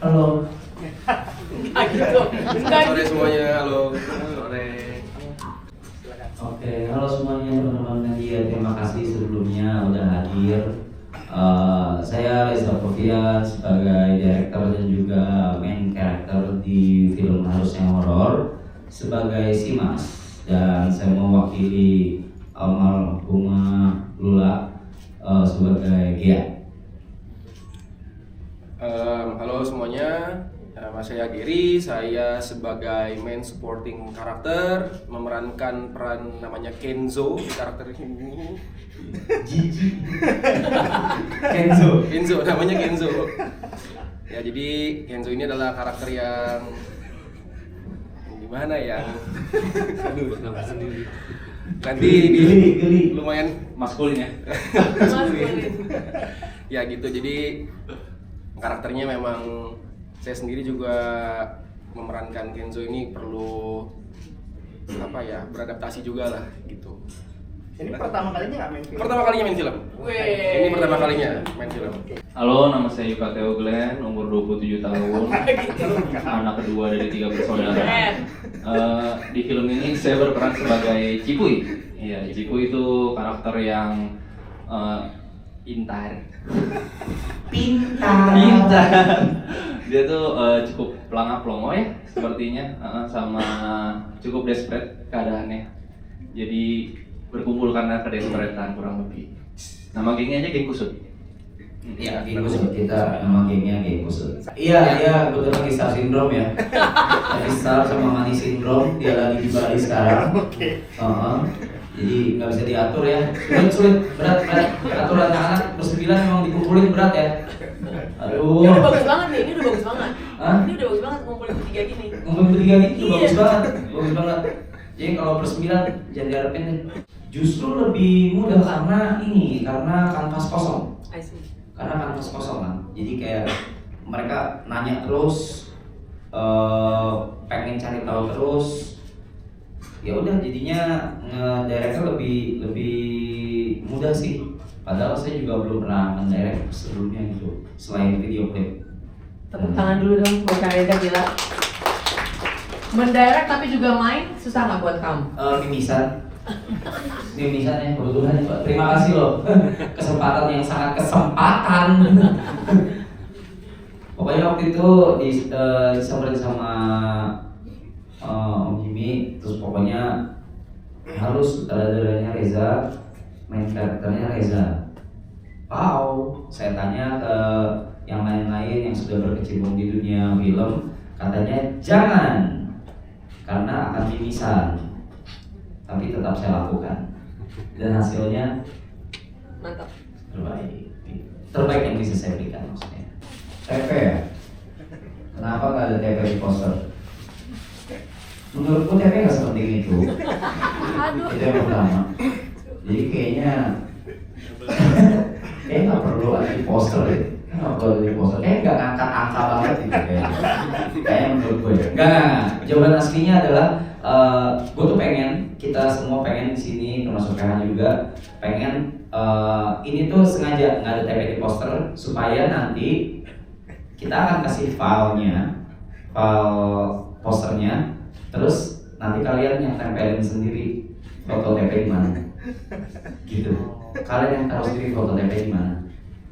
Halo. Enggak gitu. Sore semuanya, halo. Sore. Oke, halo semuanya teman-teman media. Terima kasih sebelumnya udah hadir. Saya Reza Fofian sebagai direktur dan juga main karakter di film Harusnya Horor sebagai Simas, dan saya mewakili almarhumah Lula sebagai Gia. Halo semuanya, nama saya Giri. Saya sebagai main supporting karakter memerankan peran namanya Kenzo di karakter ini. Kenzo, namanya Kenzo. Ya, jadi Kenzo ini adalah karakter yang gimana ya? Aduh, nanti Geli. lumayan maskulin ya. Ya gitu, jadi karakternya memang saya sendiri juga memerankan Kenzo ini perlu beradaptasi juga lah gitu. Ini pertama kalinya nggak main film? Pertama kalinya main film. Ini pertama kalinya main film. Halo, nama saya Yuka Theo Glenn, umur 27 tahun, anak kedua dari 3 bersaudara. Di film ini saya berperan sebagai Cipuy. Iya, Cipuy itu karakter yang pintar. Dia tuh cukup pelangap pelongo ya sepertinya, sama cukup desperate keadaannya. Jadi berkumpul karena kedesperatean kurang lebih. Nama gengnya aja geng kusut. Iya, geng kusut, kita nama gengnya geng kusut. Iya, betul lagi Star Syndrome ya. Lagi Star sama Mani Syndrome, dia lagi di Bali sekarang. Jadi nggak bisa diatur ya. Sulit, berat. Atur anak-anak bersembilan memang dikumpulin berat ya. Aduh. Ini udah bagus banget nih, ini udah bagus banget. Hah? Ini udah bagus banget ngumpulin bertiga gini. Ngumpulin bertiga gitu Iya. bagus banget. Jadi kalau bersembilan jangan diharapin deh. Justru lebih mudah karena kanvas kosong. I see. Karena kanvas kosong kan. Jadi kayak mereka nanya terus, pengen cari tahu terus. Ya udah, jadinya ngedirectnya lebih mudah sih. Padahal saya juga belum pernah ngedirect sebelumnya gitu, selain video klip. Tepuk tangan dulu dong buat Kak Reza, gila. Mendirect tapi juga main susah nggak buat kamu? Mimisan ya, kebetulan ya Pak. Terima kasih loh kesempatan yang sangat kesempatan. Pokoknya waktu itu disamperin sama Om Jimmy, terus pokoknya harus sutradaranya Reza, main karakternya Reza. Saya tanya ke yang lain-lain yang sudah berkecimpung di dunia film, katanya jangan, karena akan mimisan. Tapi tetap saya lakukan, dan hasilnya Mantap. terbaik yang bisa saya berikan maksudnya. TP ya? Kenapa nggak ada TP di poster? Menurutku TP nggak sepenting itu. Itu yang pertama. Jadi kayaknya nggak perlu ada di poster ya. Nggak perlu ada di poster. Nggak ngangkat angka banget gitu kayaknya menurut gue ya. Nggak. Jawaban aslinya adalah gue tuh pengen, kita semua pengen di sini, termasuk Rehan juga pengen ini tuh sengaja nggak ada TP di poster supaya nanti kita akan kasih file posternya, terus nanti kalian yang tempelin sendiri foto TP di mana, gitu. Kalian yang taruh sendiri foto TP di mana,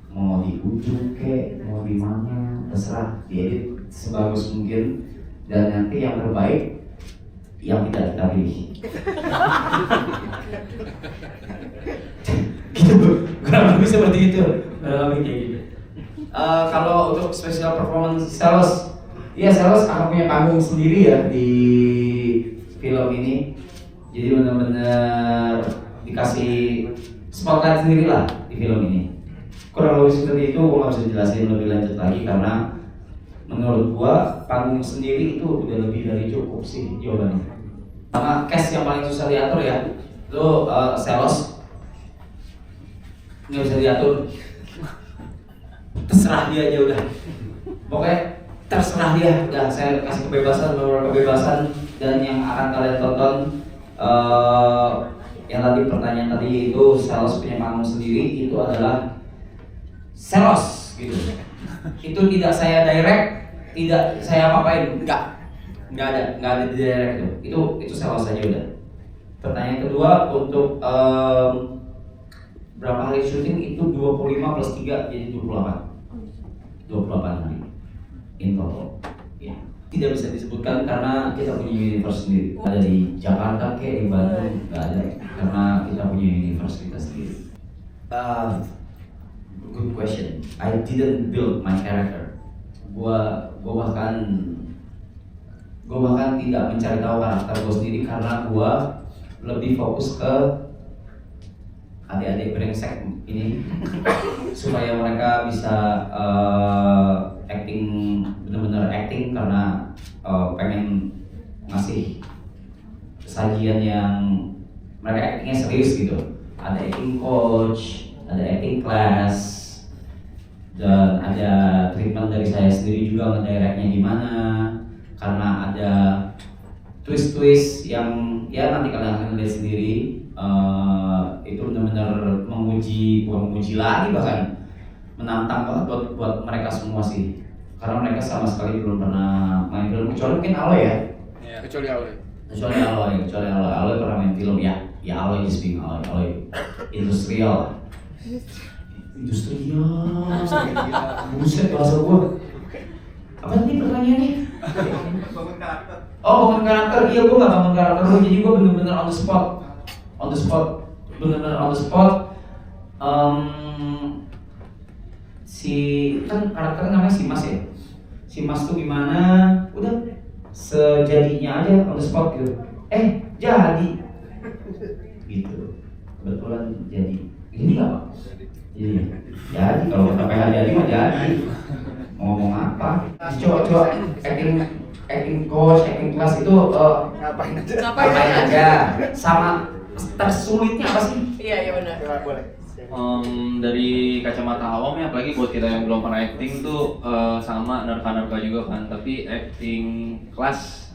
mau di ujung kek, mau di mana, terserah, diedit sebagus mungkin, dan nanti yang terbaik yang tidak kita pilih. Gitu, kurang lebih seperti itu. Kurang lebih kayak gitu. Kalau untuk special performance Selos, iya Selos akan punya panggung sendiri ya di film ini. Jadi benar-benar dikasih spotlight sendiri lah di film ini. Kurang lebih seperti itu, gue nggak bisa jelasin lebih lanjut lagi karena menurut gua panggung sendiri itu udah lebih dari cukup sih jawabannya. Sama cast yang paling susah diatur ya, lo Selos nggak bisa diatur, terserah dia aja udah. Pokoknya terserah dia, udah saya kasih kebebasan, beberapa kebebasan, dan yang akan kalian tonton yang tadi pertanyaan tadi itu Selos punya panggung sendiri, itu adalah Selos gitu. Itu tidak saya direct, tidak saya apa-apain, nggak ada di daerah itu sales saja udah. Pertanyaan kedua untuk berapa hari syuting itu 25 plus 3 jadi 28 hari in total ya. Tidak bisa disebutkan karena kita punya universe sendiri, ada di Jakarta kayak di Bandung nggak ada karena kita punya universe kita sendiri. Good question. I didn't build my character. Gua bahkan tidak mencari tahu karakter gue sendiri karena gua lebih fokus ke adik-adik brengsek ini supaya mereka bisa acting, benar-benar acting karena pengen ngasih sajian yang mereka actingnya serius gitu. Ada acting coach, ada acting class, dan ada treatment dari saya sendiri juga ngedirectnya gimana, karena ada twist-twist yang ya nanti kalian akan lihat sendiri. Itu benar-benar bukan menguji lagi, bahkan menantang banget buat mereka semua sih, karena mereka sama sekali belum pernah main film kecuali mungkin Aloy ya. Ya, kecuali Aloy pernah main film ya Aloy just being Aloy industrial buset bahasa gua. Apa tadi pertanyaannya? Bangun karakter. Oh, bangun karakter. Iya, gua nggak bangun karakter dulu, jadi gua bener-bener on the spot, bener-bener on the spot. Si kan karakternya namanya si Mas ya. Si Mas tuh gimana? Udah sejadinya aja on the spot gitu. Jadi gitu. Kebetulan jadi. Ini nggak Pak? Jadi kalau kata PH jadi mah jadi. Mau ngomong apa? Coba acting coach, acting class itu ngapain aja? Sama tersulitnya apa sih? Iya benar. Ya, boleh. Dari kacamata awam ya, apalagi buat kita yang belum pernah acting tuh sama nerka-nerka juga kan. Tapi acting class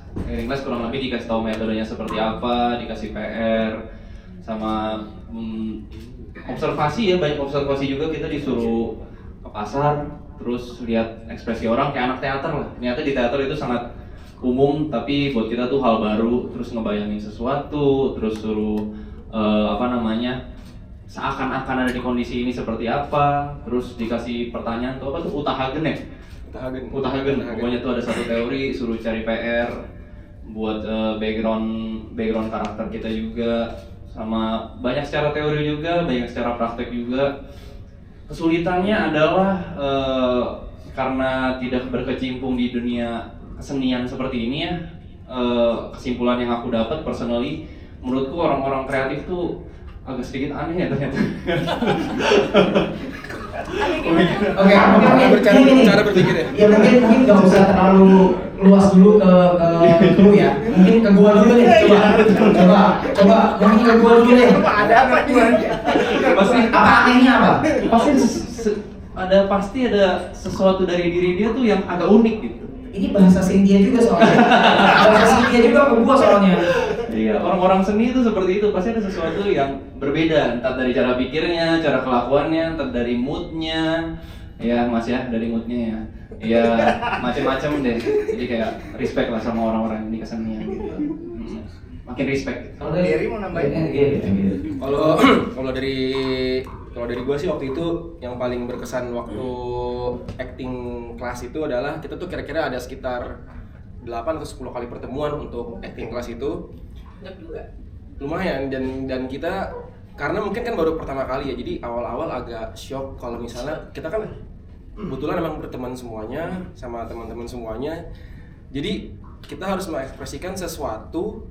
kurang lebih dikasih tahu metodenya seperti apa, dikasih PR, sama observasi ya, banyak observasi juga. Kita disuruh ke pasar, terus lihat ekspresi orang kayak anak teater lah. Ternyata di teater itu sangat umum, tapi buat kita tuh hal baru. Terus ngebayangin sesuatu, terus suruh seakan-akan ada di kondisi ini seperti apa. Terus dikasih pertanyaan tuh apa tuh, Utahagen ya? Utahagen. Pokoknya tuh ada satu teori, suruh cari PR buat background karakter kita juga. Sama banyak secara teori juga, banyak secara praktek juga. Kesulitannya adalah karena tidak berkecimpung di dunia kesenian seperti ini ya. Kesimpulan yang aku dapat personally, menurutku orang-orang kreatif tuh agak sedikit aneh ya ternyata. Oke, mungkin cara berpikir ya. Ya mungkin nggak usah terlalu luas dulu ke lu ya. Mungkin ke gua dulu deh. Coba mungkin ke gua dulu deh. Ada apa nih? Pasti Apa anehnya apa? pasti ada sesuatu dari diri dia tuh yang agak unik gitu. Ini bahasa Cynthia juga soalnya. Bahasa Cynthia juga ke gua soalnya. Iya, orang-orang seni itu seperti itu, pasti ada sesuatu yang berbeda, entah dari cara pikirnya, cara kelakuannya, entah dari moodnya, ya Mas ya, dari moodnya ya, ya macam-macam deh. Jadi kayak respect lah sama orang-orang di kesenian gitu. Makin respect. Kalau dari mau nambahin? Kalau dari gua sih waktu itu yang paling berkesan waktu acting kelas itu adalah kita tuh kira-kira ada sekitar 8 atau 10 kali pertemuan untuk acting kelas itu. Lumayan, dan kita karena mungkin kan baru pertama kali ya, jadi awal-awal agak shock kalau misalnya kita kan kebetulan emang berteman semuanya sama teman-teman semuanya, jadi kita harus mengekspresikan sesuatu.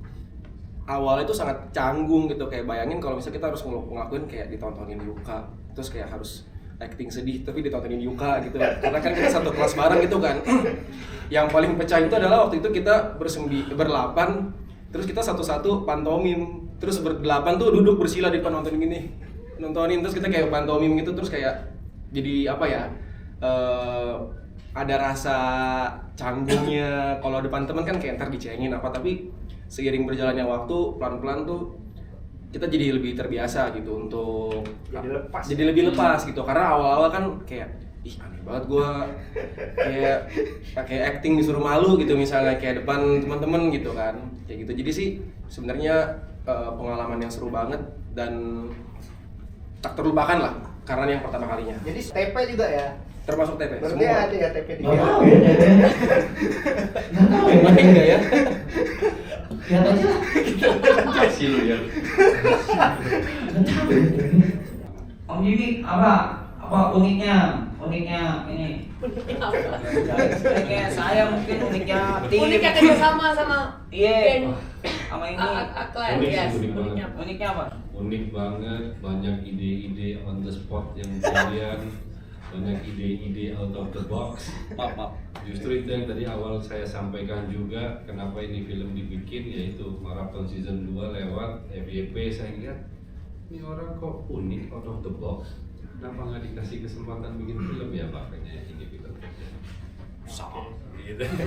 Awalnya itu sangat canggung gitu, kayak bayangin kalau misalnya kita harus ngelakuin kayak ditontonin Yuka, terus kayak harus acting sedih tapi ditontonin Yuka gitu, karena kan kita satu kelas bareng gitu kan. Yang paling pecah itu adalah waktu itu kita berlapan, terus kita satu-satu pantomim, terus berdelapan tuh duduk bersila di depan nontonin, terus kita kayak pantomim gitu, terus kayak jadi apa ya, ada rasa canggungnya. Kalau depan teman kan kayak ntar dicengin apa, tapi seiring berjalannya waktu pelan-pelan tuh kita jadi lebih terbiasa gitu untuk jadi lebih lepas gitu, karena awal-awal kan kayak ih aneh banget gue kayak pakai acting disuruh malu gitu misalnya kayak depan teman-teman gitu kan, kayak gitu. Jadi sih sebenarnya pengalaman yang seru banget dan tak terlupakan lah karena ini yang pertama kalinya. Jadi TP juga ya. Termasuk TP Berarti semua. ada ya TP di Nggak film. tahu ya, nggak tahu ya. Main nggak ya? Lihat aja lah. Kasih lu ya. Nggak tahu ya. Om Jimmy apa uniknya ini? Uniknya saya mungkin uniknya tim. Uniknya kerjasama sama Iya. Sama ini. Aklan, Unik sih, yes. unik banget. Uniknya apa? Unik banget, banyak ide-ide on the spot yang kejadian, banyak ide-ide out of the box. Justru itu yang tadi awal saya sampaikan juga, kenapa ini film dibikin, yaitu marathon season 2 lewat FYP. Saya lihat ini orang kok unik, out of the box, kenapa nggak dikasih kesempatan bikin film ya, makanya ini film. Sama.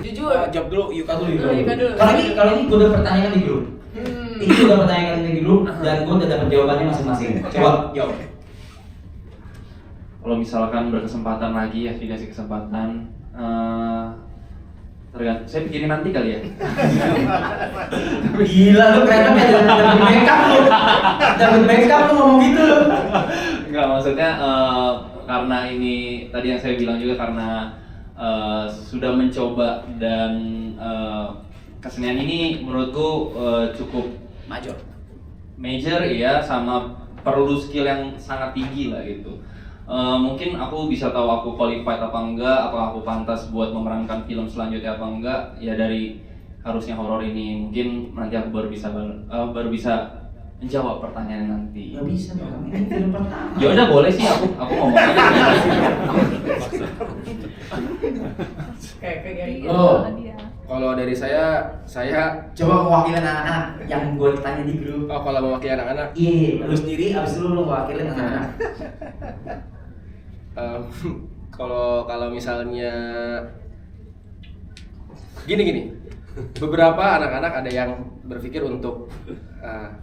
Jujur. Jawab dulu, Yuka dulu. Yuka dulu. Kalau ini gue udah pertanyakan di grup. Ini gue udah pertanyakan di grup dan gue udah dapat jawabannya masing-masing. Coba jawab. Kalau misalkan berkesempatan lagi ya, dikasih kesempatan, tergantung. Saya pikirin nanti kali ya. Gila lu keren banget ya, dapat backup lu. Dapat backup lu ngomong gitu lu. Enggak, maksudnya karena ini tadi yang saya bilang juga karena sudah mencoba dan kesenian ini menurutku cukup major ya, sama perlu skill yang sangat tinggi lah gitu. Mungkin aku bisa tahu aku qualified apa enggak, apa aku pantas buat memerankan film selanjutnya apa enggak ya dari harusnya horor ini. Mungkin nanti aku baru bisa menjawab pertanyaan nanti. Gak bisa dong, ini film pertama. Ya udah boleh sih, aku ngomong aja. Kayak Gary. Oh. Kalau dari saya Coba mewakili anak-anak yang gue tanya di grup. kalau mewakili anak-anak, Iya, lu sendiri abis itu lu mewakili anak-anak. kalau misalnya gini, beberapa anak-anak ada yang berpikir untuk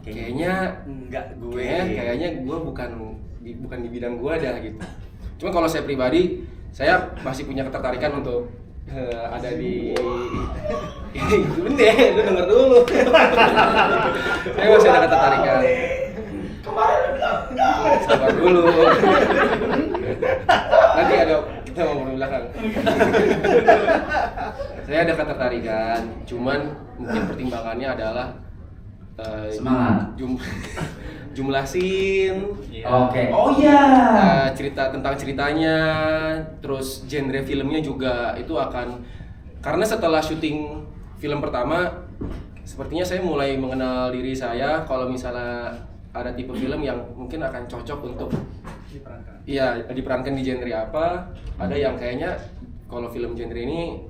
kayaknya kayaknya gue bukan di bidang gue dah gitu. Cuma kalau saya pribadi, saya masih punya ketertarikan untuk ada di deh, lu denger dulu. Saya masih ada ketertarikan. Sabar dulu. Nanti kita ngomong di belakang. Saya ada ketertarikan, cuman mungkin pertimbangannya adalah Semangat. jumlah scene. Oke. Oh iya. Cerita tentang ceritanya, terus genre filmnya juga itu akan, karena setelah syuting film pertama, sepertinya saya mulai mengenal diri saya. Kalau misalnya ada tipe film yang mungkin akan cocok untuk diperankan di genre apa, ada yang kayaknya kalau film genre ini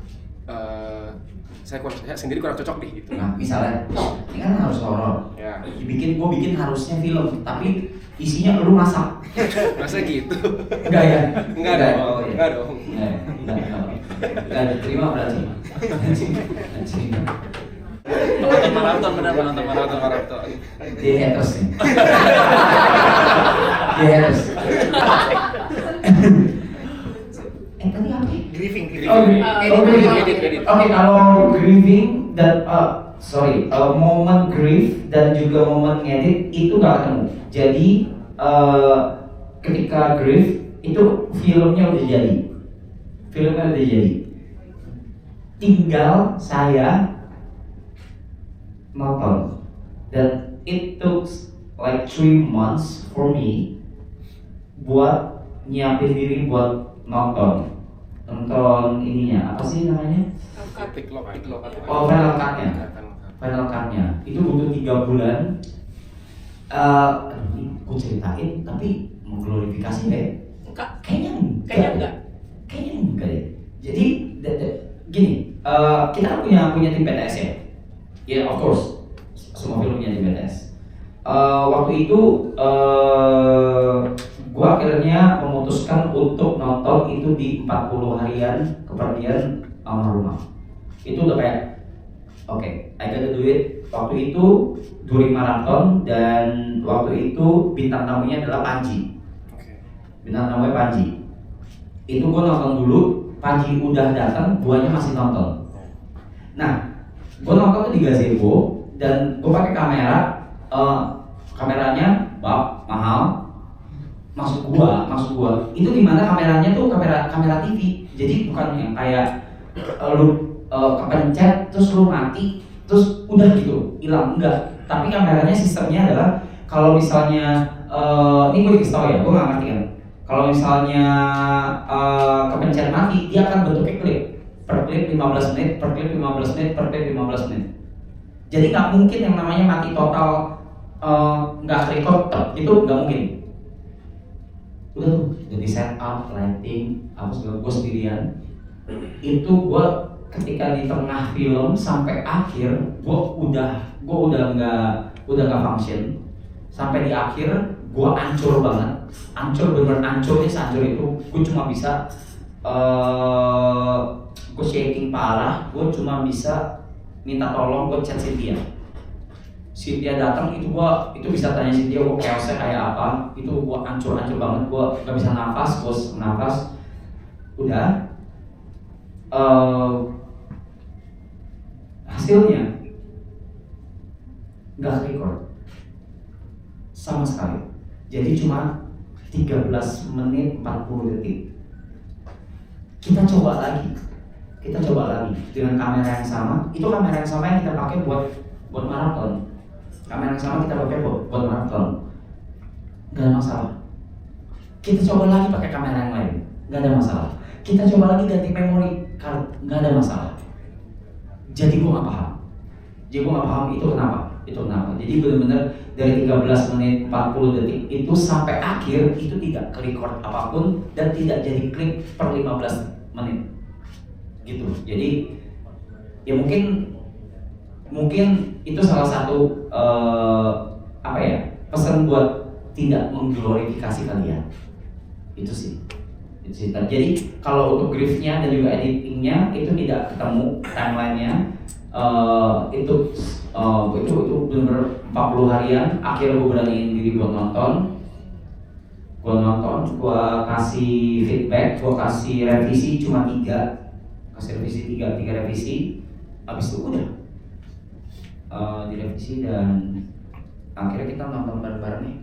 saya sendiri kurang cocok deh gitu. Nah, misalnya, ini kan harus horor. Ya. Gue bikin harusnya film, tapi isinya lu masak. Masa gitu? Enggak ya? Enggak dong. Oh, iya. Enggak dong. Enggak diterima berarti. Penonton maraton, benar penonton maraton. Dia haters nih. Dia haters. Tadi apa? Grieving. Edit. Oke, kalau grieving dan momen grief dan juga momen ngedit itu nggak ketemu. Jadi ketika grief itu filmnya udah jadi. Tinggal saya nonton, dan it took like 3 months for me buat nyiapin diri buat nonton ininya, apa sih namanya? Pick lock. Oh, final cut-nya itu butuh 3 bulan. Ini gue ceritain tapi mengglorifikasi deh. Kayaknya enggak deh. Jadi gini, kita kan punya tim PTS ya. Ya, of course, semua film punya tim PTS. Waktu itu gua akhirnya memutuskan untuk nonton itu di 40 harian kepergian almarhumah. Itu udah kayak oke, I gotta do it. Waktu itu during marathon, dan waktu itu bintang tamunya adalah Panji. Bintang tamunya Panji. Itu gue nonton dulu, pagi udah datang, guanya masih nonton. Nah, gue nonton tuh di gazebo dan gue pakai kamera, kameranya mahal, maksud gua itu dimana kameranya tuh kamera TV, jadi bukan yang kayak lu kepencet terus lu mati terus udah gitu hilang, enggak. Tapi kameranya sistemnya adalah kalau misalnya ini gue dikasih tau ya, gue nggak ngerti kan. Kalau misalnya kepencet mati, dia akan bentuknya klip per klip 15 menit, per klip 15 menit, per klip 15 menit. Jadi nggak mungkin yang namanya mati total nggak record itu nggak mungkin. Udah tuh jadi setup, lighting, apa segala gue sendirian. Itu gue ketika di tengah film sampai akhir gue udah nggak function. Sampai di akhir gue hancur banget, bener hancurnya sehancur itu. Gue cuma bisa gue shaking parah, gue cuma bisa minta tolong, gue chat Cynthia datang, itu bisa tanya Cynthia gue chaosnya kayak apa. Itu gue hancur banget, gue gak bisa nafas, udah hasilnya nggak record sama sekali. Jadi cuma 13 menit 40 detik. Kita coba lagi dengan kamera yang sama. Itu kamera yang sama yang kita pakai buat maraton. Kamera yang sama kita pakai buat maraton. Gak ada masalah. Kita coba lagi pakai kamera yang lain. Gak ada masalah. Kita coba lagi ganti memory card. Gak ada masalah. Jadi gue gak paham itu kenapa. Jadi benar-benar dari 13 menit 40 detik itu sampai akhir itu tidak ke-record apapun dan tidak jadi klip per 15 menit. Gitu. Jadi ya mungkin itu salah satu pesan buat tidak mengglorifikasi kalian. Itu sih. Jadi kalau untuk griefnya dan juga editingnya itu tidak ketemu timelinenya. Itu benar-benar 40 harian. Akhirnya gue beraniin diri buat nonton. Gue kasih feedback, gue kasih revisi cuma 3. Tiga revisi. Habis itu udah direvisi dan akhirnya kita nonton bareng-bareng nih.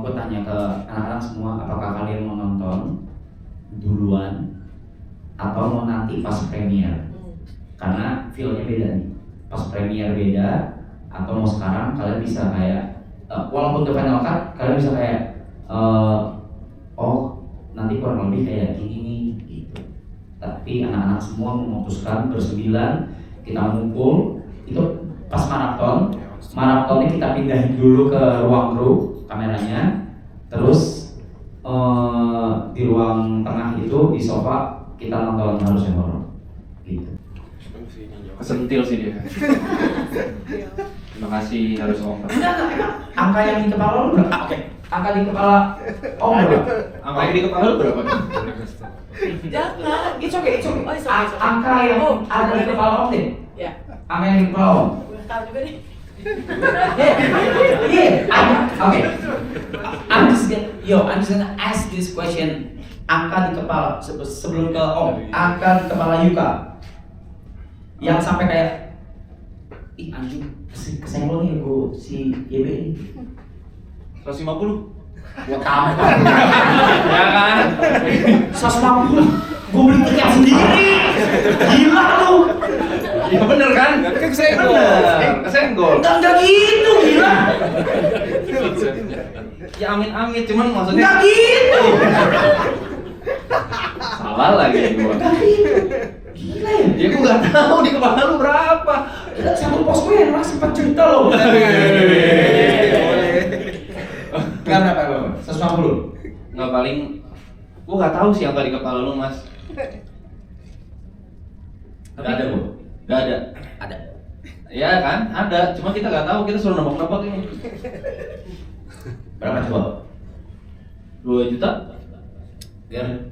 Gue tanya ke anak-anak semua, apakah kalian mau nonton duluan atau mau nanti pas premier? Karena feel-nya beda nih. Pas premier beda, atau mau sekarang kalian bisa kayak walaupun the final cut kalian bisa kayak nanti kurang lebih kayak gini nih gitu. Tapi anak-anak semua memutuskan bersembilan kita ngumpul. Itu pas maratonnya kita pindahin dulu ke ruang kru kameranya, terus di ruang tengah itu di sofa kita nonton Harusnya Horor gitu. Kesentil sih dia. Terima kasih harus Om. Angka yang di kepala lu berapa? Oke. Angka di kepala Om berapa? Angka yang di kepala lu berapa? Jangan, it's okay. Angka yang ada di kepala Om deh. Ya. Angka yang di kepala Om. Gue tahu juga nih. Okay. I'm just gonna ask this question. Angka di kepala sebelum ke Om. Angka di kepala Yuka. Yang sampai kayak anjing kesenggol nih gue si YB ini 150. Gua tampar. Ya kan? 150. Gue beli tiket sendiri. Gila lu. Iya bener kan? Kan kesenggol. Kesenggol. Enggak gitu, gila. Ya amit-amit cuman maksudnya Enggak gitu. salah lagi gua. Enggak gitu. Gila ya. Ya gua nggak tahu di kepala lu berapa. Satu pos gue yang masih 4 juta loh. Enggak berapa? 150. Nggak paling, gua nggak tahu sih angka di kepala lu Mas. Enggak ada, Bu. Nggak ada. Ada. Ya kan? Ada. Cuma kita nggak tahu. Kita suruh nebak-nebak ini. Berapa coba? 2 juta? Biar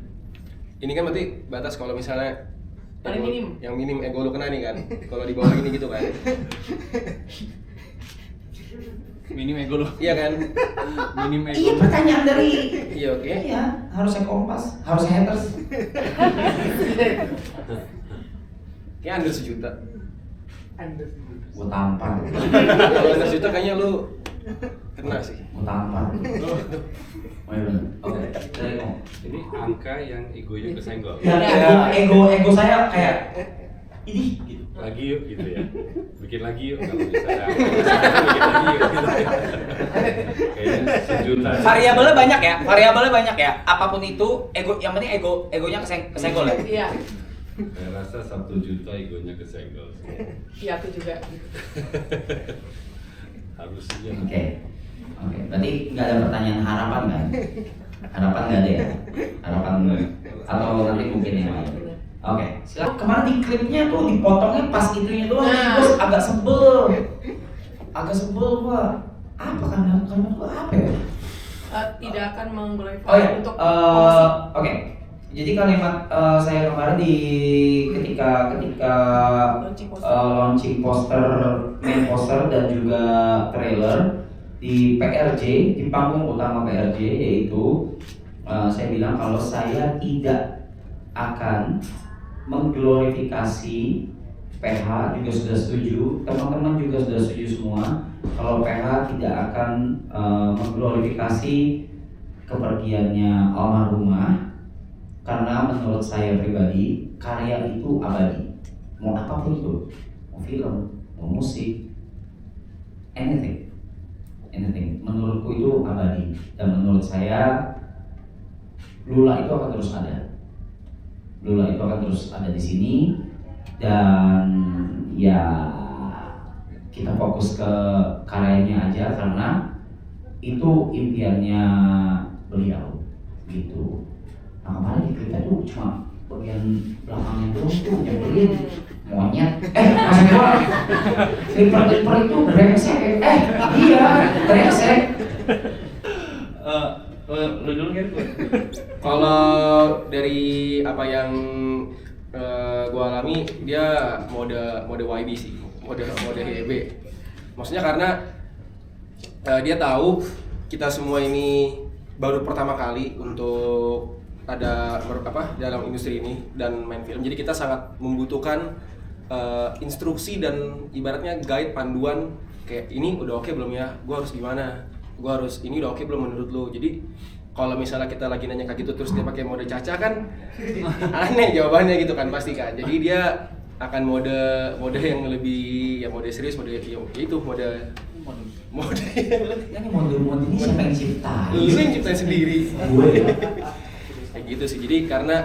Ini kan berarti batas kalau misalnya Paling minim. Yang minim ego lu kena nih kan. Kalau di bawah ini gitu kan. 5 Minim ego loh. Iya kan? Minim ego. Iya pertanyaan dari Iya oke. iya harusnya kompas, harusnya haters. Kayak under sejuta. Gua tampar, Kalau under sejuta kayaknya lu kena sih. gua tampar. Oh iya benar. Oke, saya ngomong. Ini angka yang egonya kesenggol. Ya, ego saya kayak ini gitu. Lagi yuk gitu ya. Bikin lagi yuk kalau misalnya. Bikin lagi yuk gitu. Kayaknya sejuta. Variabelnya banyak ya. Apapun itu, yang penting egonya kesenggol ya. Iya. Saya rasa 1 juta egonya kesenggol. Iya aku juga. Harusnya. Oke, berarti nggak ada pertanyaan harapan kan? Harapan nggak ada ya? Harapan atau nanti mungkin yang lain. Oke, silakan. Kemarin di klipnya tuh dipotongnya pas itunya doang. Nah. Terus agak sebel gua. Apa kan gua apa ya? Tidak akan mengglorify Oh ya, untuk promosi. oke. Jadi kalimat saya kemarin di ketika launching poster, main poster dan juga trailer di PRJ, di panggung utama PRJ, yaitu saya bilang kalau saya tidak akan mengglorifikasi PH, juga sudah setuju, teman-teman juga sudah setuju semua kalau PH tidak akan mengglorifikasi kepergiannya almarhumah. Karena menurut saya pribadi, karya itu abadi. Mau apapun itu, mau film, mau musik, anything. Menurutku itu abadi. Dan menurut saya, Lula itu akan terus ada. Lula itu akan terus ada di sini. Dan ya kita fokus ke karyanya aja karena itu impiannya beliau gitu. Nah kemarin di kita tuh cuma bagian belakangnya doang tuh nyebelin monyet. Maksud gua Clipper itu brengsek. Iya brengsek. Lu dulu kan gue. Kalau dari apa yang gua alami, dia mode YB sih, mode HEB. Maksudnya karena dia tahu kita semua ini baru pertama kali untuk ada dalam industri ini dan main film. Jadi kita sangat membutuhkan instruksi dan ibaratnya guide, panduan kayak ini udah oke belum ya? Gua harus gimana? Gua harus ini udah oke belum menurut lo? Jadi kalau misalnya kita lagi nanya kayak gitu terus dia pakai mode caca kan aneh jawabannya gitu kan pasti kan. Jadi dia akan mode yang lebih ya mode serius, mode ya itu mode Ini mode ini siapa yang ciptain? lu yang ciptain sendiri. Gue. Kayak gitu sih. Jadi karena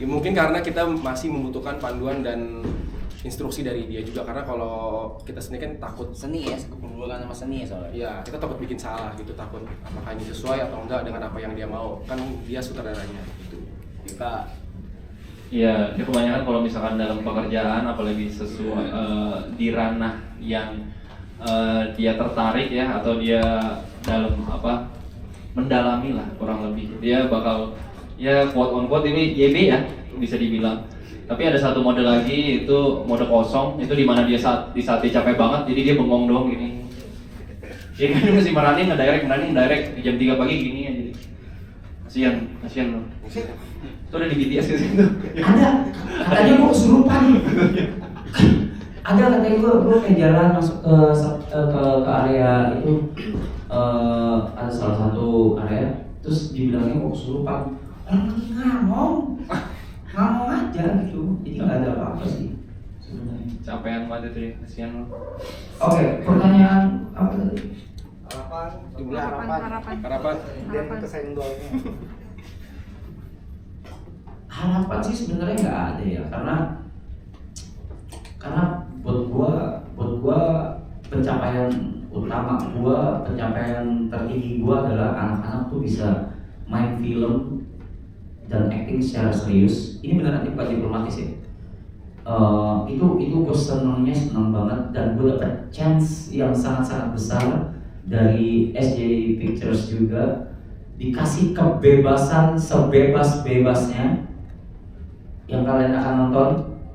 ya mungkin karena kita masih membutuhkan panduan dan instruksi dari dia juga, karena kalau kita sendiri kan takut Seni ya, hubungan sama seni ya soalnya. ya kita takut bikin salah gitu, takut apakah ini sesuai atau enggak dengan apa yang dia mau, kan dia sutradaranya gitu. Kita Iya, ya kebanyakan kalau misalkan dalam pekerjaan apalagi sesuai di ranah yang dia tertarik ya atau dia dalam mendalami lah kurang lebih, dia bakal ya quote on quote ini YB ya bisa dibilang. Tapi ada satu mode lagi itu mode kosong, itu dimana dia di saat dia capek banget jadi dia bengong doang gini. Dia kan mesti meranin ngedirect di jam 3 pagi gini aja. Kasihan loh. Itu udah di BTS ke situ. Ada, katanya gue kesurupan. Ada katanya gue kayak jalan masuk ke area itu, ada salah satu area, terus dibilangnya gue kesurupan. Orang lagi ngomong aja gitu, jadi nggak ada apa-apa sih sebenarnya. Capean banget itu ya, kasihan loh. Oke, pertanyaan apa tadi? jumlah harapan Dan kesenggolnya. Harapan sih sebenarnya nggak ada ya, karena buat gua pencapaian utama gua, pencapaian tertinggi gua adalah anak-anak tuh bisa main film dan acting secara serius. Ini beneran bukan diplomatis ya. Itu gue seneng banget, dan gue dapet chance yang sangat besar dari SJ Pictures juga, dikasih kebebasan sebebas-bebasnya. Yang kalian akan nonton,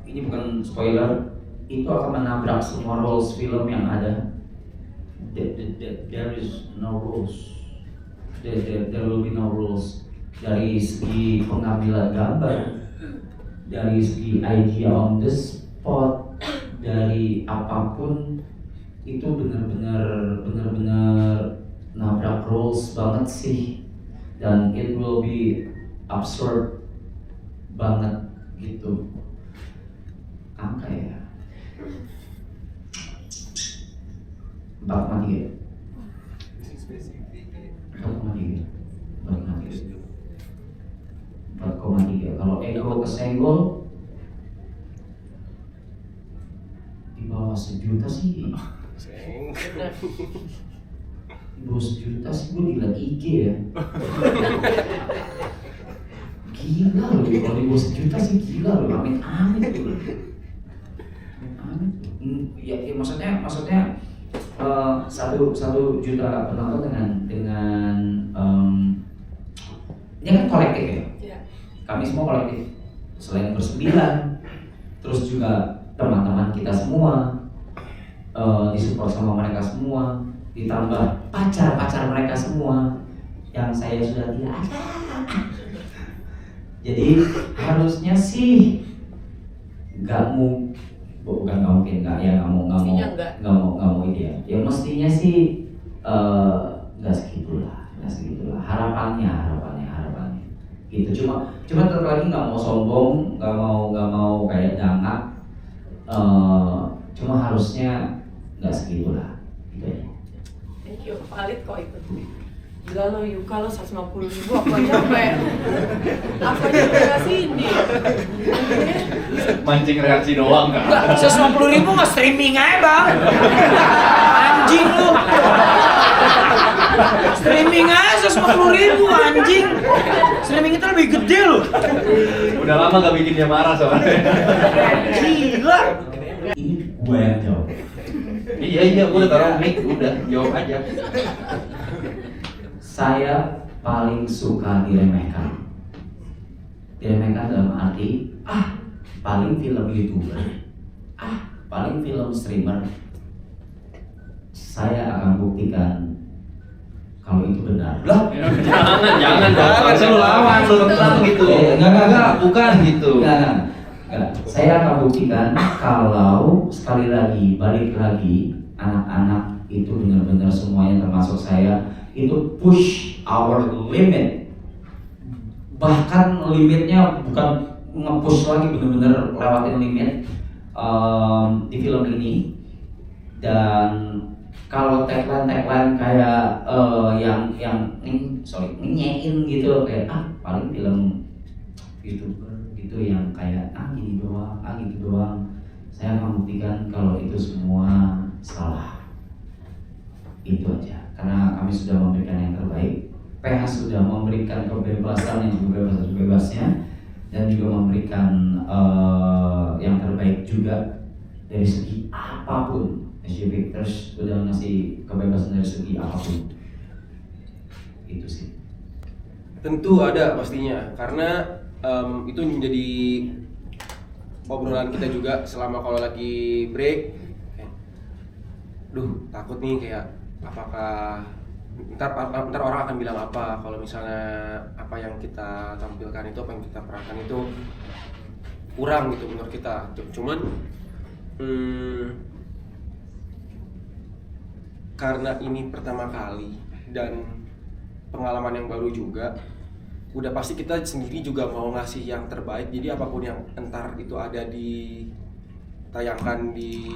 ini bukan spoiler, itu akan menabrak semua rules film yang ada. there is no rules. There will be no rules dari segi pengambilan gambar, dari segi idea on the spot, dari apapun itu benar-benar nabrak rules banget sih, dan it will be absurd banget gitu. Angka ya 4,3 kalau ego kesenggol di bawah 1 juta sih, Bener. di bawah 1 juta sih gue dilihat IG ya. Gila loh, kalau di bawah 1 juta sih gila loh, amit-amit loh. Ya maksudnya 1 juta penonton dengan ini kan kolektif ya. Iya. Kami semua kolektif, selain bersembilan, terus juga teman-teman kita semua disupport sama mereka semua, ditambah pacar-pacar mereka semua yang saya sudah tidak ada. Jadi harusnya sih nggak mungkin nggak mau ide ya. Mestinya sih nggak segitulah. Harapannya gitu. Cuma tetap lagi nggak mau sombong, nggak mau kayak dangak. Cuma harusnya nggak segitulah gitu ya. Thank you, valid kok itu. Gila lo Yuka, lo 150.000 apa aja kasih ini. Mancing reaksi doang kan? 150.000 nggak streaming aja bang. Anjing lu. Streaming aja 150.000 anjing. Streaming itu lebih gede loh. Udah lama gak bikin dia marah soalnya. Gila. Ini gue yang jawab. Iya, gue udah taruh mic, udah jawab aja. Saya paling suka diremehkan. Diremehkan dalam arti paling film YouTuber, paling film streamer. Saya akan buktikan kalau itu benar. Lah, Jangan dong. Harusnya lu lawan, lu bilang gitu. Enggak, bukan gitu. Enggak. Saya akan buktikan kalau sekali lagi balik lagi anak-anak itu benar-benar semuanya termasuk saya itu push our limit. Bahkan limitnya bukan nge-push lagi, benar-benar lewatin limit di film ini. Dan kalau tagline kayak nyenyain gitu kayak paling film YouTuber gitu yang kayak gini doang, gitu doang. Saya akan buktikan kalau itu semua salah. Itu aja. Karena kami sudah memberikan yang terbaik. PH sudah memberikan kebebasan yang sebebas-bebasnya dan juga memberikan yang terbaik juga dari segi apapun. SJ Pictures sudah ngasih kebebasan dari segi apapun. Itu sih. Tentu ada pastinya, karena itu menjadi obrolan kita juga selama kalau lagi break. Duh, takut nih kayak apakah ntar orang akan bilang apa kalau misalnya apa yang kita tampilkan itu, apa yang kita perankan itu kurang gitu menurut kita. Cuman karena ini pertama kali dan pengalaman yang baru juga, udah pasti kita sendiri juga mau ngasih yang terbaik. Jadi apapun yang entar itu ada ditayangkan di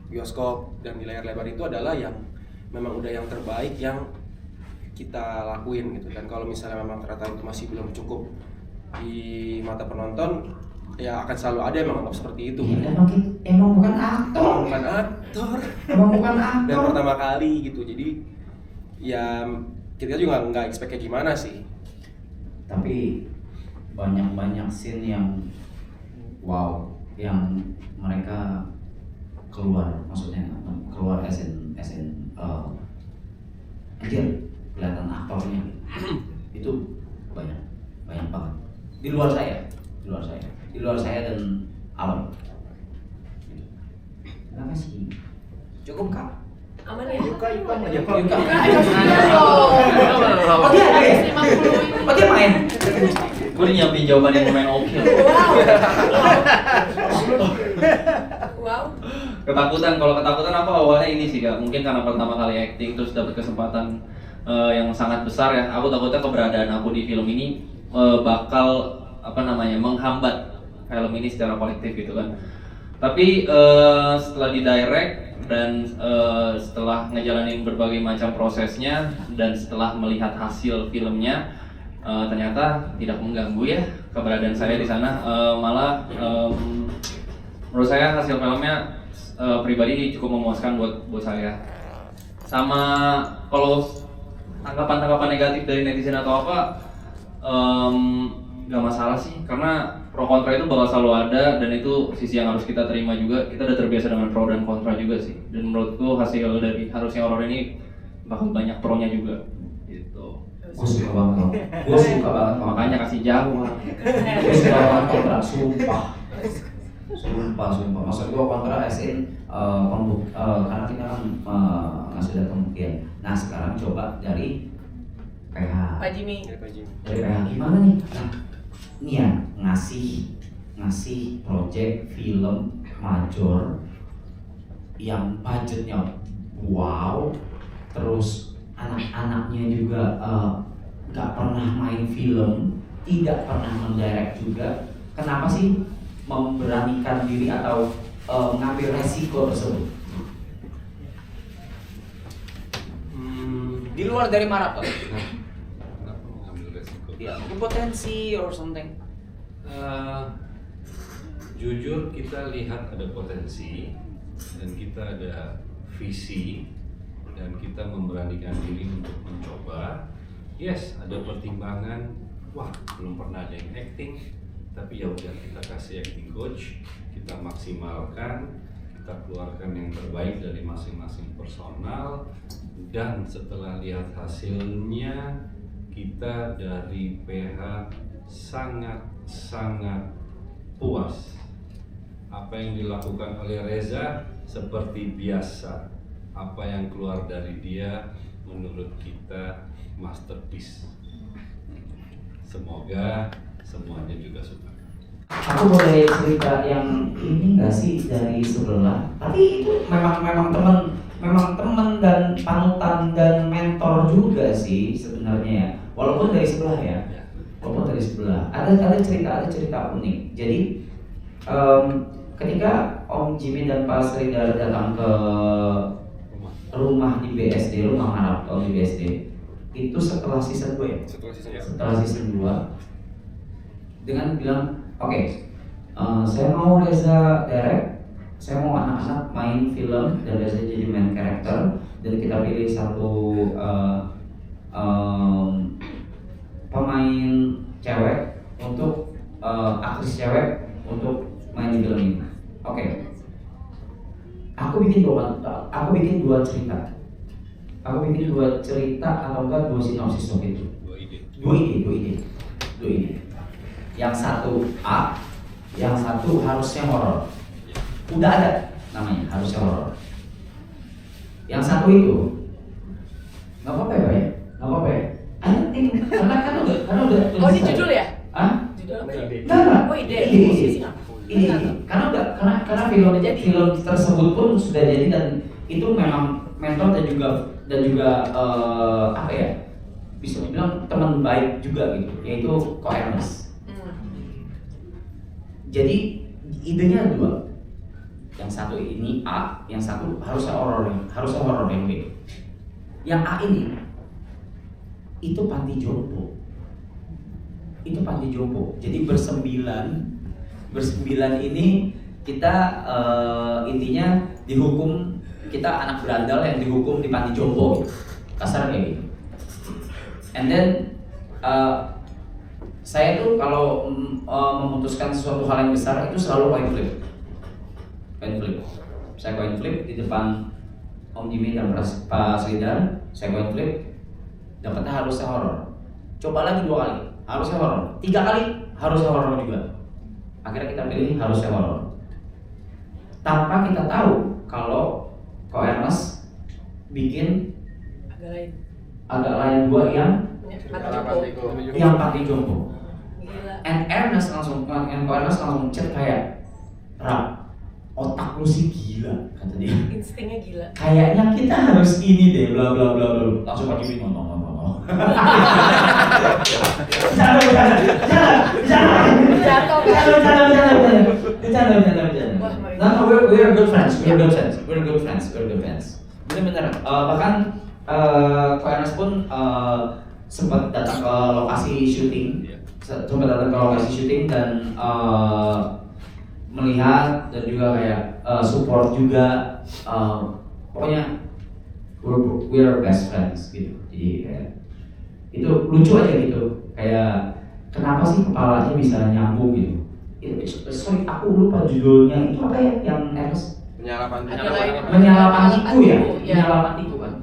bioskop dan di layar lebar itu adalah yang memang udah yang terbaik yang kita lakuin gitu. Dan kalau misalnya memang ternyata itu masih belum cukup di mata penonton, ya akan selalu ada yang menganggap seperti itu. Emang bukan aktor. Emang bukan aktor. Dan pertama kali gitu, jadi ya kita juga nggak expect kayak gimana sih. Tapi banyak scene yang wow, yang mereka keluar, maksudnya keluar SN anjir, kelihatan aktornya itu banyak banget di luar saya dan awal. Terima kasih. Cukup kak? Aman ya? Yuka aja. Yuka. Oh, Oh dia ada ya? 50 ini. Oh dia main? Gue udah nyiapin jawaban yang lumayan oke. Wow. Ketakutan, kalau ketakutan aku awalnya ini sih Kak, mungkin karena pertama kali acting terus dapat kesempatan yang sangat besar ya. Aku takutnya keberadaan aku di film ini bakal menghambat film ini secara kolektif gitu kan. Tapi setelah didirect dan setelah ngejalanin berbagai macam prosesnya dan setelah melihat hasil filmnya, ternyata tidak mengganggu ya keberadaan saya di sana. Malah menurut saya hasil filmnya pribadi cukup memuaskan buat saya. Sama kalau tanggapan negatif dari netizen atau apa, nggak masalah sih, karena pro kontra itu bakal selalu ada dan itu sisi yang harus kita terima juga. Kita udah terbiasa dengan pro dan kontra juga sih. Dan menurutku hasil dari Harusnya Horor ini bakal banyak pro-nya juga. Gitu. Gue suka banget. Gue suka banget. Makanya kasih jawab. Gue suka banget kontra, sumpah. Maksud gue kontra SN karena kita kan ngasih lihat pembuktian. Nah sekarang coba dari PH. Pak Jimmy. Dari PH gimana nih? Nah, ini ya ngasih project film major yang budgetnya wow, terus anak-anaknya juga nggak pernah main film, tidak pernah mendirect juga. Kenapa sih memberanikan diri atau mengambil resiko tersebut? Di luar dari maraton. Kenapa mengambil resiko? Ya, potensi or something. Jujur kita lihat ada potensi dan kita ada visi dan kita memberanikan diri untuk mencoba. Yes, ada pertimbangan. Wah, belum pernah ada yang acting, tapi ya udah kita kasih acting coach, kita maksimalkan, kita keluarkan yang terbaik dari masing-masing personal, dan setelah lihat hasilnya kita dari PH sangat puas. Apa yang dilakukan oleh Reza seperti biasa. Apa yang keluar dari dia menurut kita masterpiece. Semoga semuanya juga suka. Aku boleh cerita yang ini nggak sih dari sebelah? Tapi itu memang teman dan panutan dan mentor juga sih sebenarnya ya. Walaupun dari sebelah ya. Walaupun dari sebelah. Ada cerita unik. Jadi ketika Om Jimmy dan Pak Sridhar datang ke rumah di BSD, rumah Arab di BSD, itu setelah season 2 ya? Setelah season 2 dengan bilang, oke, saya mau Reza direct, saya mau anak-anak main film dan Reza jadi main karakter, dan kita pilih satu pemain cewek untuk aktris cewek untuk main di film ini. Oke. Aku bikin dua cerita. Aku bikin dua cerita atau enggak dua sinopsis waktu itu. Dua ide. Yang satu A, yang satu harusnya horor. Udah ada namanya, harusnya horor. Yang satu itu nggak apa-apa ya, Pak ya? Nggak apa-apa ya? Karena udah. Oh ini judul ya? Hah? Judul apa? Enggak. Oh ide. Ini karena film tersebut pun sudah jadi dan itu memang mentor dan juga apa ya, bisa dibilang teman baik juga gitu, yaitu Ko Ernest. Jadi idenya dua, yang satu ini A, yang satu harusnya horor yang B. Yang A ini itu panti jompo. Jadi bersembilan ini kita intinya dihukum, kita anak berandal yang dihukum di panti jompo gitu. Kasar kayak gitu. And then saya tuh kalau memutuskan sesuatu hal yang besar itu selalu coin flip. Saya coin flip di depan Om Jimmy dan Pak Sridhar. Saya coin flip, dapatnya harusnya horor. Coba lagi 2 kali, harusnya horor. 3 kali harusnya horor juga. Akhirnya kita pilih harusnya horor. Tanpa kita tahu kalau Ko Ernest bikin Agak lain. agak lain 2 yang Panti Jompo. Gila. And Ernest langsung chat kayak, Rap, otak lu sih gila, kata dia. Instingnya gila. Kayaknya kita harus ini deh, bla bla bla bla. Langsung Pak Jimmy ngomong. Jatuh. No, we're good friends. Bener-bener. Bahkan Ko Ernest pun sempat datang ke lokasi syuting, dan melihat dan juga kayak support juga. Pokoknya we're best friends gitu. Jadi kayak itu lucu aja gitu. Kayak kenapa sih kepalanya bisa nyambung gitu. Sorry, aku lupa judulnya itu apa ya yang Ernest Menyala Panti. Menyala Pantiku ya? Menyala Pantiku kan?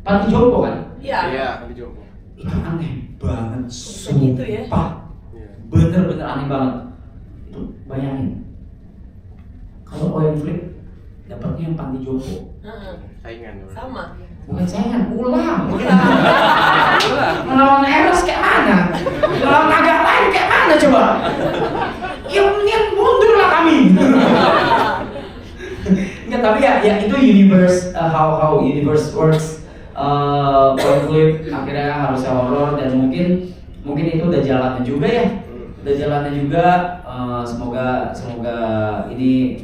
Panti Jompo kan? Iya. Panti Jompo. Itu aneh banget, Gitu ya? sumpah. Bener-bener aneh banget. Itu bayangin, kalau Oyen Flip dapatnya yang Panti Jompo, Heeh. Saingan. Sama. bukan saingan, ulang. Melawan Eros kayak mana? Melawan naga lain kayak mana coba? Ya mendingan mundur lah kami. Enggak, tapi ya itu universe, how universe works. Oyen Flip akhirnya harusnya horror, dan mungkin itu udah jalannya juga ya. Udah jalannya juga. Semoga ini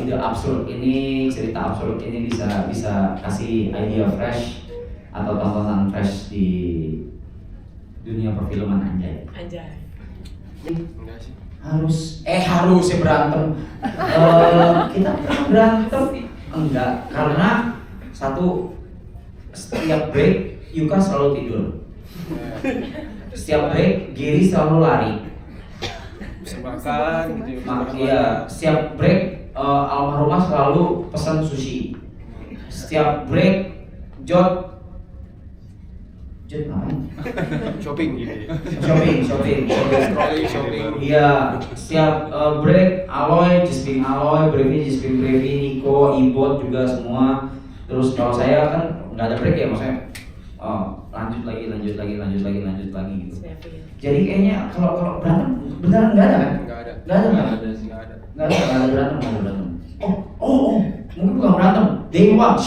ide absurd ini, cerita absurd ini bisa kasih idea fresh atau tontonan fresh di dunia perfilman anjay. Enggak sih. Harus ya berantem. Kita pernah berantem enggak, karena satu, setiap break Yuka selalu tidur. Setiap break Giri selalu lari. Bisa makan gitu. Iya, setiap break almarhumah selalu pesan sushi. Setiap break Jod ngapain? Shopping gitu. Shopping. Shopping. Iya, setiap break Aloy, Jesping Aloy, Brevi, Niko, Ibot juga semua. Terus kalau saya kan nggak ada break ya, maksudnya lanjut lagi gitu. Jadi kayaknya kalau berantem beneran nggak ada kan? Enggak ada. Nggak ada. Enggak ada. Nggak ada berantem. Mungkin bukan berantem. Day one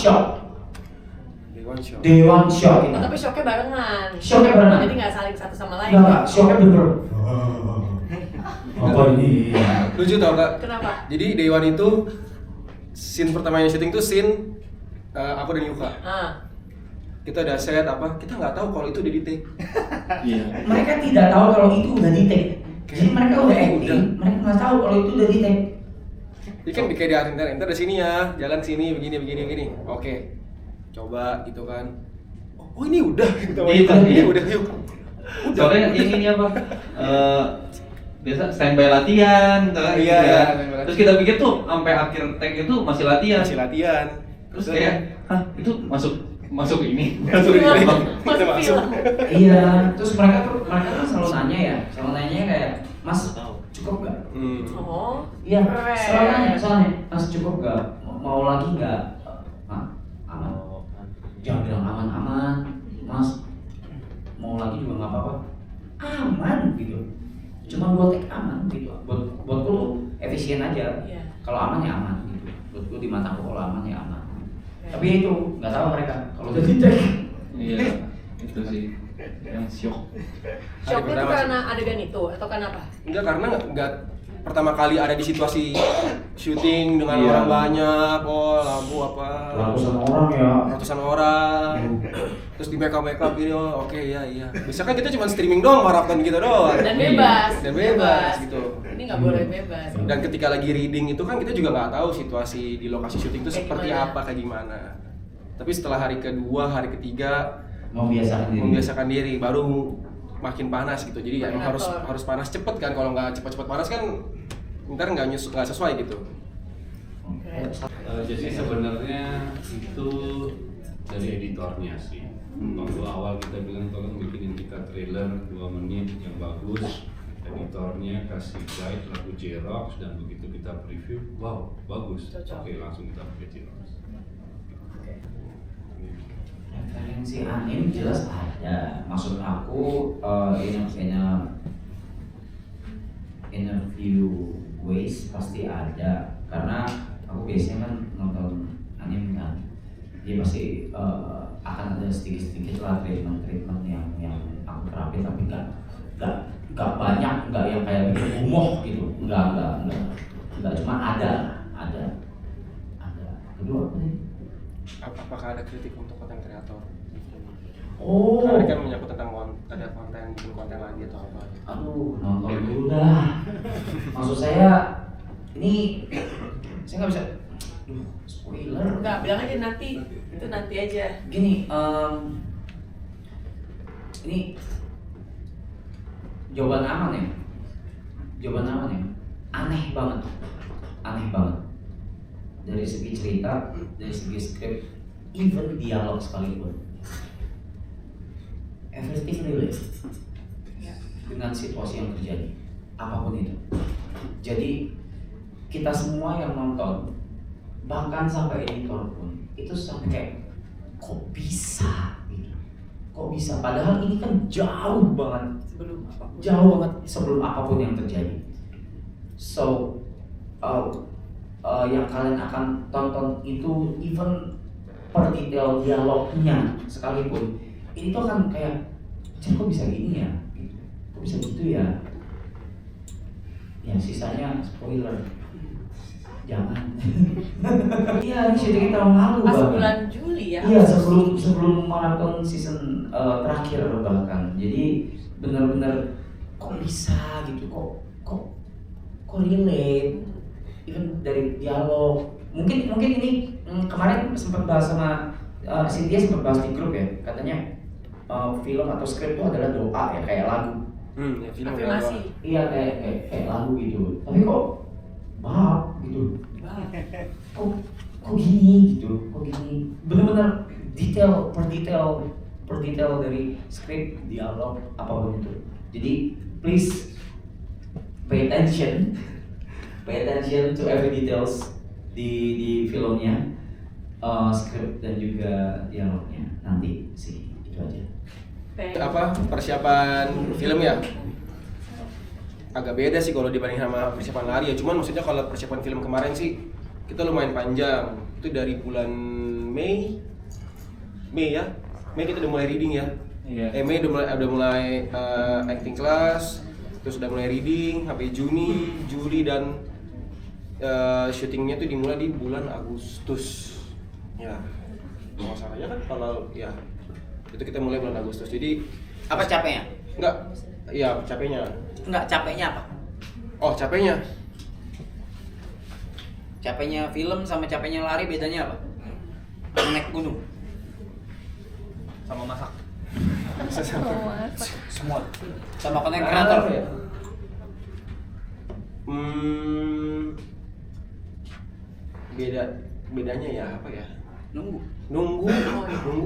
shot gitu. Tapi shocknya barengan. Shocknya barengan. Jadi nggak saling satu sama lain. Enggak, shocknya bener. Apa ini? Lucu tau Kak? Kenapa? Jadi Day One itu scene pertamanya syuting tuh scene aku dan Yuka. Kita ada set apa? Kita nggak tahu kalau itu udah di take. Iya. Mereka tidak tahu kalau itu udah di take. Jadi mereka udah acting, mereka nggak tahu kalau itu udah di take. Jadi kan kayak diarin, ntar dari sini ya, jalan sini, begini. Oke, coba gitu kan. Oh ini udah, gitu. Iya. Udah yuk. Soalnya ini apa? Biasa standby latihan, gitu kan? Iya. Terus kita pikir tuh sampai akhir take itu masih latihan. Terus kayak, hah itu masuk ini. Masuk film. Iya, terus mereka kan selalu nanya kayak, Mas cukup nggak? Oh. Iya, Keren. selalu nanya soalnya, Mas cukup nggak? Mau lagi nggak? Aman. Jangan bilang aman, Mas. Mau lagi juga nggak apa-apa. Aman gitu. Cuma buat take aman gitu. Buatku tuh efisien aja. Iya. Kalau aman ya aman gitu. Buatku di mataku kalau aman ya aman. Tapi itu nggak tahu mereka kalau udah di take. Iya, itu sih yang shock. Shocknya tuh karena adegan itu atau kenapa? Enggak, karena enggak pertama kali ada di situasi syuting dengan Iya. orang banyak, lampu apa, Ratusan orang ya. ratusan orang, terus di make up gini, oke iya. Bisa kan kita cuma streaming doang, maraton gitu doang. Dan bebas. Dan bebas gitu. Ini nggak boleh bebas. Dan ketika lagi reading itu kan kita juga nggak tahu situasi di lokasi syuting itu Kayak seperti gimana. apa, kayak gimana. Tapi setelah hari kedua, hari ketiga Membiasakan diri. baru makin panas gitu. Jadi ya emang Makin harus panas cepet kan. Kalau nggak cepet panas kan ntar nggak sesuai gitu. Keren. Jadi sebenarnya itu dari editornya sih. Waktu awal kita bilang tolong bikinin kita trailer 2 menit yang bagus, editornya kasih guide lagu J-Rocks, dan begitu kita preview, wow bagus. Cocok. Oke, langsung kita pakai J-Rocks. referensi anime jelas ada. Maksud aku in a few ways pasti ada. Karena aku biasanya kan nonton anime kan, dia pasti akan ada sedikit lah treatment yang aku terapin, tapi nggak banyak, nggak yang kayak bikin gumoh gitu, nggak, cuma ada. Kedua apa nih? Apakah ada kritik untuk konten kreator? Oh, Karena kan menyangkut tentang ada bikin konten lagi atau apa? aduh, nonton dulu dah. Maksud saya ini saya nggak bisa. Spoiler. Enggak, bilang aja nanti. Itu nanti aja. Gini, ini jawaban aman ya. Aneh banget. Dari segi cerita, dari segi skrip, even dialog sekalipun. Everything relate dengan situasi yang terjadi, apapun itu. Jadi kita semua yang nonton, bahkan sampai editor pun, itu sampai kayak kok bisa gitu. Kok bisa? Padahal ini kan jauh banget sebelum apapun yang terjadi. So yang kalian akan tonton itu even per detail dialognya sekalipun, ini tuh akan kayak kok bisa gini ya, kok bisa gitu ya. Ya sisanya spoiler, jangan. Iya, ini syutingnya tahun lalu Pas bahkan. bulan Juli ya. Iya, sebelum maraton season terakhir bahkan. Jadi benar-benar kok bisa gitu, kok relate. Even dari dialog, mungkin ini kemarin sempat bahas sama Cynthia, sempat bahas di grup ya, katanya film atau skrip itu adalah doa ya, kayak lagu. Ya, film Afirmasi. Iya, kayak lagu gitu. Tapi kok gitu, kok gini gitu, benar-benar detail per detail dari skrip, dialog, apapun itu. Jadi please pay attention to every details di filmnya, skrip dan juga dialognya. Nanti sih itu aja. Apa persiapan film ya? Agak beda sih kalau dibanding sama persiapan lari ya. Cuman maksudnya kalau persiapan film kemarin sih kita lumayan panjang. Itu dari bulan Mei ya. Mei kita udah mulai reading ya. Iya. Mei udah mulai acting class, terus udah mulai reading sampai Juni, Juli, dan syutingnya tuh dimulai di bulan Agustus. Ya. Kalau salah ya kan kalau ya itu kita mulai bulan Agustus. Jadi Apa capeknya? enggak, iya capeknya. Enggak, capeknya apa? Oh capeknya, Capeknya film sama capeknya lari bedanya apa? Naik gunung sama masak. Semua. Sama konten kreator. ya? Bedanya ya apa ya? Nunggu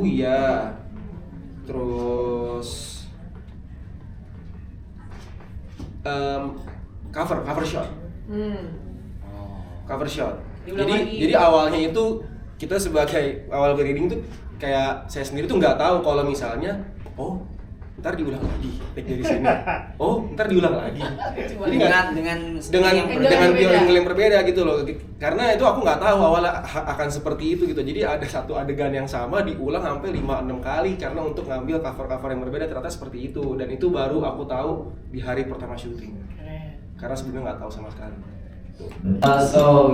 ya. Terus cover shot. Cover shot. Diulang lagi. Jadi awalnya itu kita sebagai awal reading tuh kayak saya sendiri tuh nggak tahu kalau misalnya ntar diulang lagi take dari sini. Ntar diulang lagi. Jadi dengan dengan feeling yang berbeda gitu loh. Karena itu aku nggak tahu awalnya akan seperti itu gitu. Jadi ada satu adegan yang sama diulang sampai 5-6 kali karena untuk ngambil cover-cover yang berbeda ternyata seperti itu. Dan itu baru aku tahu di hari pertama syuting. Karena sebelumnya nggak tahu sama sekali. So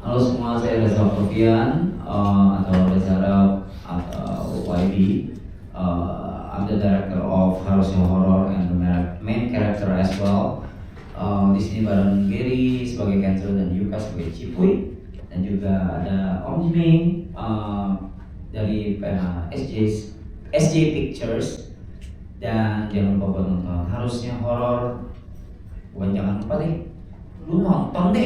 halo semua, saya Reza Sofian atau Reza Arab atau YB. I'm the director of Harusnya Horror and the main character as well. Di sini bareng Gary sebagai Kenzo dan Yuka sebagai Cipuy, dan juga ada Om Jimmy dari SJ Pictures. Dan jangan lupa buat nonton Harusnya Horror. Bukan jangan lupa deh, lu nonton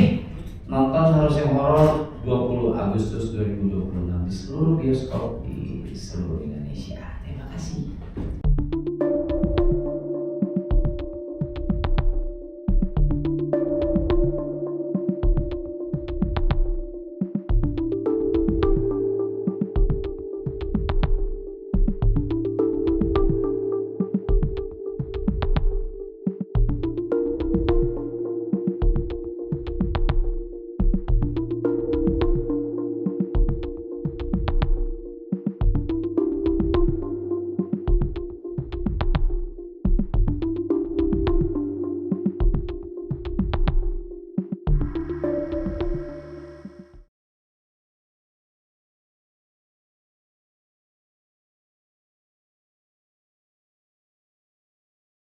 Harusnya Horror 20 Agustus 2026 di seluruh bioskop di seluruh Indonesia. Terima kasih.